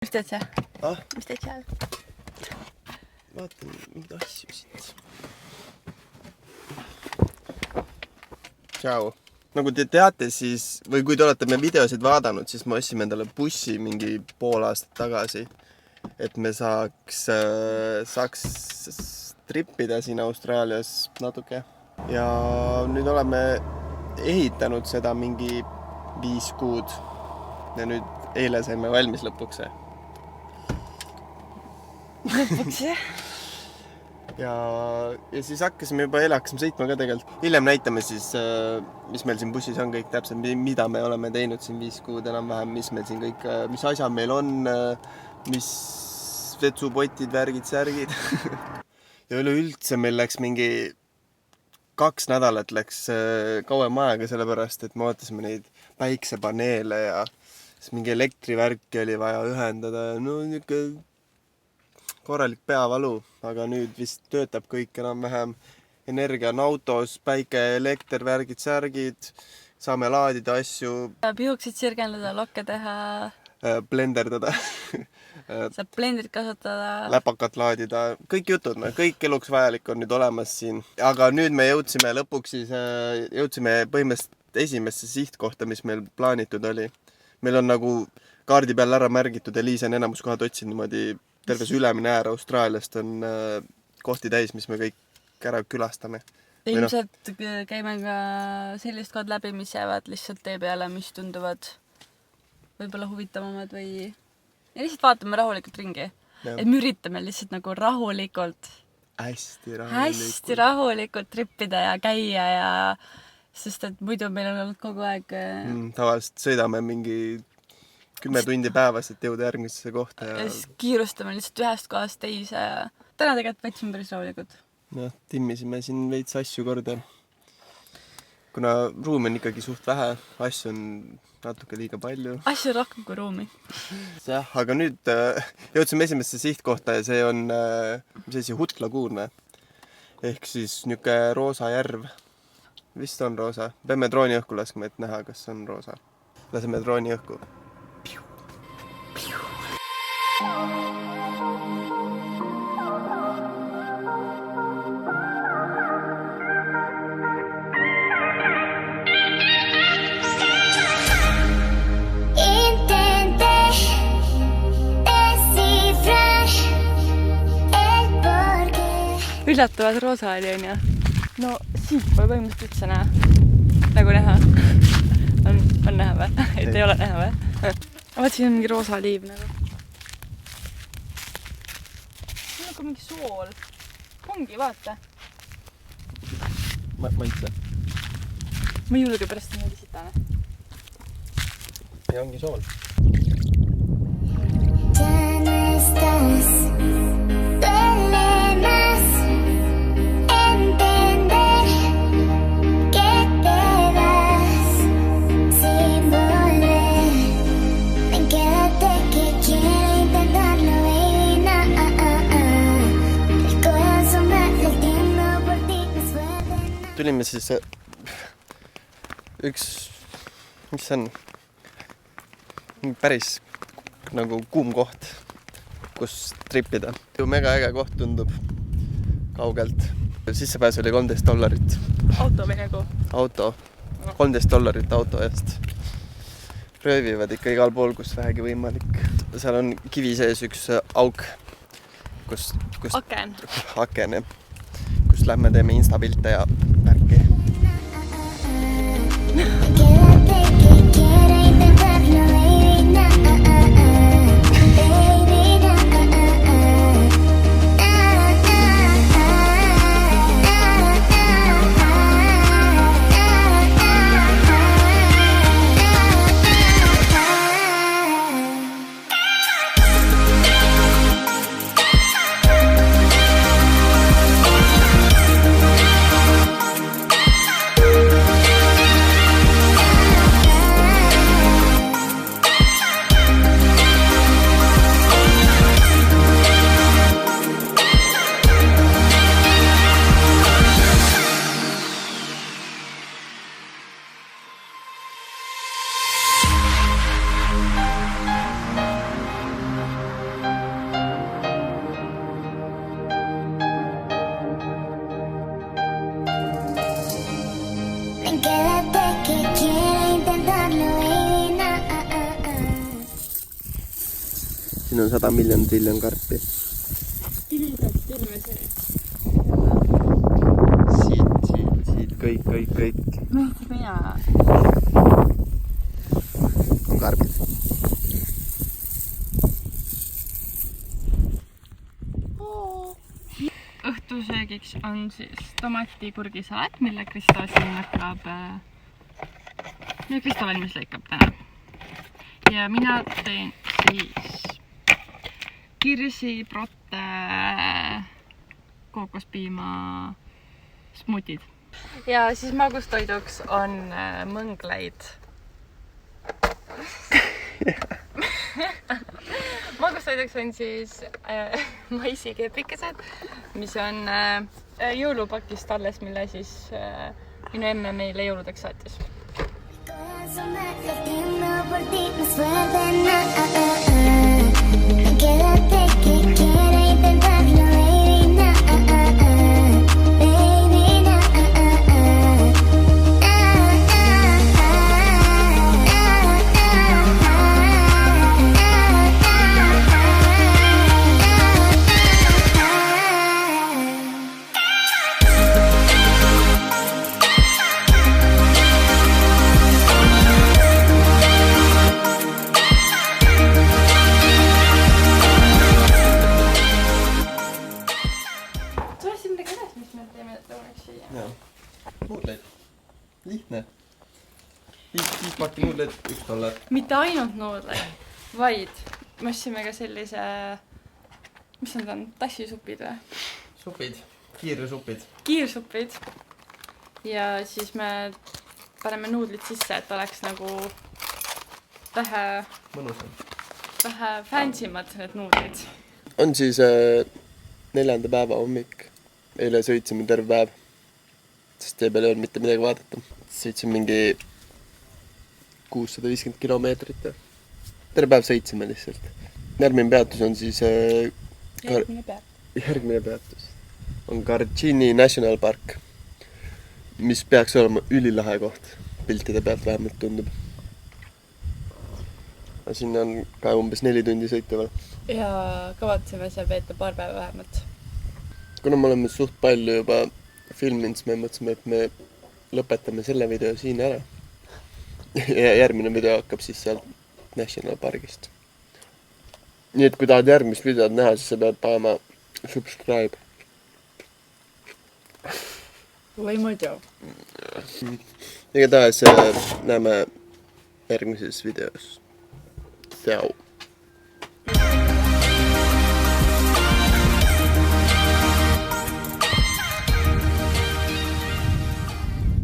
Mis teed sa? Mis teed seal? Vaatan mingeid asju siit. Tšau. Nagu te teate, siis, või kui te olete me videosid vaadanud, siis me ostsime endale bussi mingi pool aastat tagasi, et me saaks trippida siin Austraalias natuke. Ja nüüd oleme ehitanud seda mingi 5 kuud ja nüüd eile saime valmis lõpuks. Lõpuks, jah? Ja siis hakkasime sõitma ka tegelikult. Hiljem näitame siis, mis meil siin bussis on kõik täpselt, mida me oleme teinud siin 5 kuud enam-vähem, mis meil siin kõik, mis asjad meil on, mis vetsupotid, värgid, särgid. Ja üleüldse meil läks mingi 2 nädalat läks kauem aega sellepärast, et me ootasime neid päiksepaneele ja siis mingi elektrivärki oli vaja ühendada. No niisugune korralik peavalu, aga nüüd vist töötab kõik enam-vähem. Energia on autos, päike, elekter, värgid, särgid, saame laadida asju. Pihuksid sirgendada, lokke teha. Blenderdada. Saab blendrit kasutada. Läpakat laadida, kõik jutud, kõik eluks vajalik on nüüd olemas siin. Aga nüüd me jõudsime lõpuks siis, põhimõtteliselt esimesse sihtkohta, mis meil plaanitud oli. Meil on nagu kaardi peal ära märgitud ja Liis on enamuskohad otsinud niimoodi. Terves ülemine äär Austraaliast on kohti täis, mis me kõik ära külastame. Ilmselt käime ka sellist kohad läbi, mis jäävad lihtsalt tee peale, mis tunduvad võib-olla huvitavamad või... Ja lihtsalt vaatame rahulikult ringi. Et me üritame lihtsalt nagu rahulikult. Hästi rahulikult trippida ja käia ja... Sest et muidu meil on olnud kogu aeg... Tavaliselt sõidame mingi 10 tundi päevas, et jõuda järgmisesse kohta. Ja siis kiirustame lihtsalt ühest kohast teise ja täna tegelikult võtsime päris rahulikud. Timmisime siin veits asju korda. Kuna ruumi on ikkagi suht vähe, asju on natuke liiga palju. Asju rohkem kui ruumi. Jah, aga nüüd jõudsime esimesse sihtkohta ja see on Hut Lagoon. Ehk siis niuke roosa järv. Vist on roosa. Peame drooni õhku laskma, et näha, kas on roosa. Laseme drooni õhku. Üllatavad roosa oli, on ju? No siit pole põhimõtteliselt üldse näha. Nagu näha. On näha või? Et ei ole näha või? Vaat siin on mingi roosa liiv nagu. Siin on ka mingi sool. Ongi, vaata. Ma ei tea. Ma ei julge pärast niimoodi sitane. Ja ongi sool. Tulime siis üks, mis see on, päris nagu kuum koht, kus trippida. Mega äge koht tundub kaugelt. Sissepääs oli $13. Auto või nagu? Auto. $13 auto eest. Röövivad ikka igal pool, kus vähegi võimalik. Seal on kivi sees üks auk, kus aken, kus lähme teeme instapilte ja värki. siin on 100 miljonit triljon karpi. Pilidalt ilme see. Siit, kõik. Meeldib mina. On karbid. Õhtusöögiks on siis tomatikurgisalat, mille Kristo siin hakkab, Kristo valmis lõikab täna. Ja mina teen siis kirsi, protte, kookospiima, smutid. Ja siis magustoiduks on mõngleid. Magustoiduks on siis maisikepikesed, mis on jõulupakist alles, mille siis minu emme meile jõuludeks saatis. Nuudleid. Lihtne. 5 pakki nuudleid, 1 $. Mitte ainult nuudleid, vaid me ostsime ka sellise, mis need on, tassisupid või? Supid, kiirsupid. Kiirsupid. Ja siis me paneme nuudlid sisse, et oleks nagu vähe... Mõnusam. Vähe fansimad need nuudlid. On siis 4. päeva hommik. Eile sõitsime terve päev. Sest tee peal ei olnud mitte midagi vaadata. Sõitsime mingi 650 kilomeetrit. Terve päev sõitsime lihtsalt. Järgmine peatus on siis... Järgmine peatus on Garchini National Park, mis peaks olema ülilahe koht. Piltide pealt vähemalt tundub. Siin on ka umbes 4 tundi sõita veel. Ja kavatseme seal veeta paar päeva vähemalt. Kuna me oleme suht palju juba filminud, siis me mõtlesime, et me lõpetame selle video siin ära. Ja järgmine video hakkab siis sealt National Pargist. Nii et kui tahad järgmist videod näha, siis sa pead panema subscribe. Või muidu. Igatahes näeme järgmises videos. Ciao.